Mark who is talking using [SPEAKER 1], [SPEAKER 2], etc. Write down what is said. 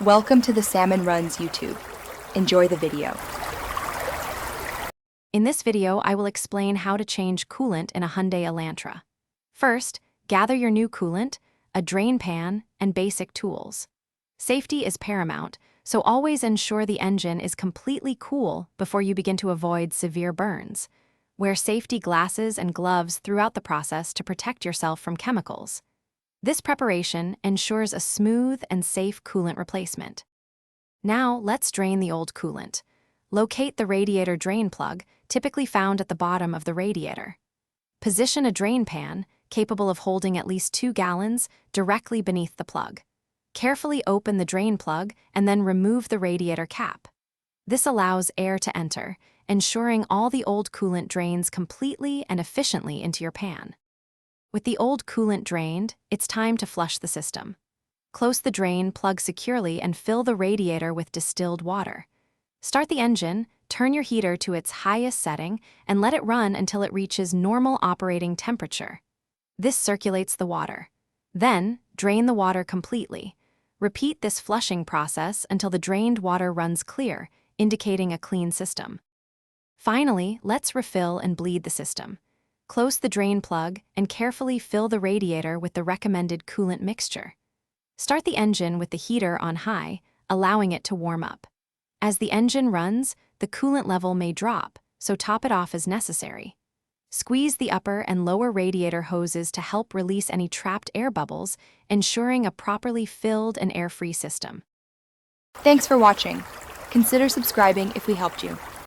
[SPEAKER 1] Welcome to the Salmon Runs YouTube. Enjoy the video.
[SPEAKER 2] In this video, I will explain how to change coolant in a Hyundai Elantra. First, gather your new coolant, a drain pan, and basic tools. Safety is paramount, so always ensure the engine is completely cool before you begin to avoid severe burns. Wear safety glasses and gloves throughout the process to protect yourself from chemicals. This preparation ensures a smooth and safe coolant replacement. Now, let's drain the old coolant. Locate the radiator drain plug, typically found at the bottom of the radiator. Position a drain pan, capable of holding at least 2 gallons, directly beneath the plug. Carefully open the drain plug and then remove the radiator cap. This allows air to enter, ensuring all the old coolant drains completely and efficiently into your pan. With the old coolant drained, it's time to flush the system. Close the drain plug securely and fill the radiator with distilled water. Start the engine, turn your heater to its highest setting, and let it run until it reaches normal operating temperature. This circulates the water. Then, drain the water completely. Repeat this flushing process until the drained water runs clear, indicating a clean system. Finally, let's refill and bleed the system. Close the drain plug and carefully fill the radiator with the recommended coolant mixture. Start the engine with the heater on high, allowing it to warm up. As the engine runs, the coolant level may drop, so top it off as necessary. Squeeze the upper and lower radiator hoses to help release any trapped air bubbles, ensuring a properly filled and air-free system.
[SPEAKER 1] Thanks for watching. Consider subscribing if we helped you.